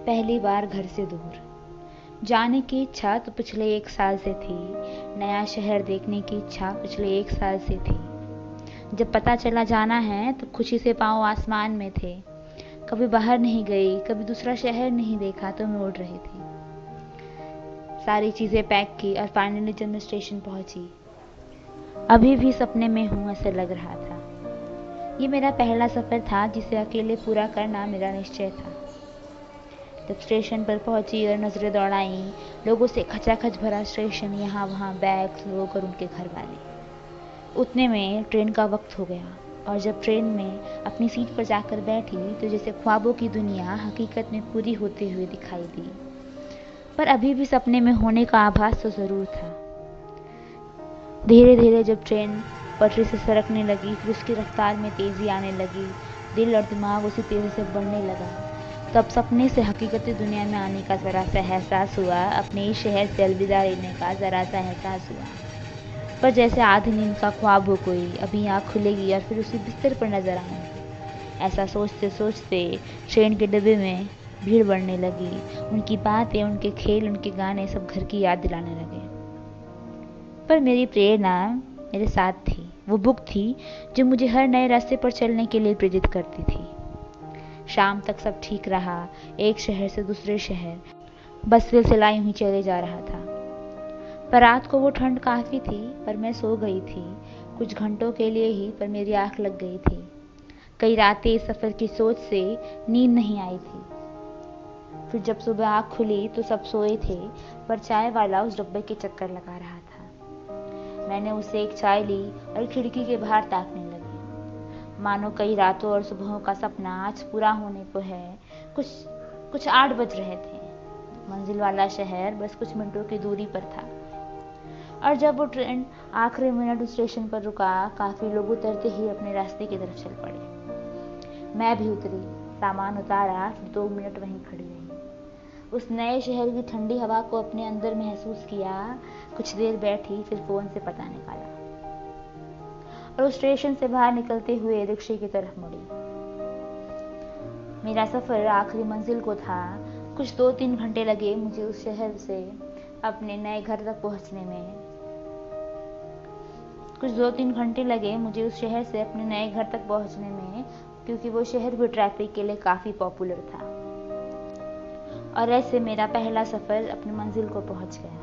पहली बार घर से दूर जाने की इच्छा तो पिछले 1 साल से थी। नया शहर देखने की इच्छा पिछले 1 साल से थी। जब पता चला जाना है तो खुशी से पाँव आसमान में थे। कभी बाहर नहीं गई, कभी दूसरा शहर नहीं देखा तो मैं उड़ रही थी। सारी चीजें पैक की और फाइनली जब मैं स्टेशन पहुंची, अभी भी सपने में हूँ ऐसा लग रहा था। ये मेरा पहला सफर था जिसे अकेले पूरा करना मेरा निश्चय था। जब स्टेशन पर पहुंची और नजरें दौड़ाई, लोगों से खचाखच भरा स्टेशन, यहाँ वहाँ बैग्स, लोग और उनके घर वाले। उतने में ट्रेन का वक्त हो गया और जब ट्रेन में अपनी सीट पर जाकर बैठी तो जैसे ख्वाबों की दुनिया हकीकत में पूरी होते हुए दिखाई दी। पर अभी भी सपने में होने का आभास तो जरूर था। धीरे धीरे जब ट्रेन पटरी से सरकने लगी, फिर उसकी रफ्तार में तेजी आने लगी, दिल और दिमाग उसी तेजी से बढ़ने लगा। तब सपने से हकीकती दुनिया में आने का जरा सा एहसास हुआ, अपने इस शहर से अलविदा लेने का जरा सा एहसास हुआ। पर जैसे आधी नींद का ख्वाब हो कोई, अभी आँख खुलेगी और फिर उसी बिस्तर पर नजर आऊंगी। ऐसा सोचते सोचते ट्रेन के डब्बे में भीड़ बढ़ने लगी। उनकी बातें, उनके खेल, उनके गाने सब घर की याद दिलाने लगे। पर मेरी प्रेरणा मेरे साथ थी। वो बुक थी जो मुझे हर नए रास्ते पर चलने के लिए प्रेरित करती थी। शाम तक सब ठीक रहा। एक शहर से दूसरे शहर बस सिलसिला यूं ही चले जा रहा था। पर रात को वो ठंड काफी थी, पर मैं सो गई थी कुछ घंटों के लिए ही, पर मेरी आंख लग गई थी। कई रातें इस सफर की सोच से नींद नहीं आई थी। फिर जब सुबह आंख खुली तो सब सोए थे, पर चाय वाला उस डब्बे के चक्कर लगा रहा था। मैंने उसे एक चाय ली और खिड़की के बाहर ताकने लगी, मानो कई रातों और सुबहों का सपना आज पूरा होने को है। कुछ 8 बज रहे थे। मंजिल वाला शहर बस कुछ मिनटों की दूरी पर था। और जब वो ट्रेन आखिरी मिनट स्टेशन पर रुका, काफी लोग उतरते ही अपने रास्ते की तरफ चल पड़े। मैं भी उतरी, सामान उतारा, 2 मिनट वहीं खड़ी रही। उस नए शहर की ठंडी हवा को अपने अंदर महसूस किया। कुछ देर बैठी, फिर फोन से पता निकाला और उस स्टेशन से बाहर निकलते हुए रिक्शे की तरफ मुड़ी। मेरा सफर आखिरी मंजिल को था। कुछ 2-3 घंटे लगे मुझे उस शहर से अपने नए घर तक पहुंचने में। क्योंकि वो शहर भी ट्रैफिक के लिए काफी पॉपुलर था। और ऐसे मेरा पहला सफर अपनी मंजिल को पहुंच गया।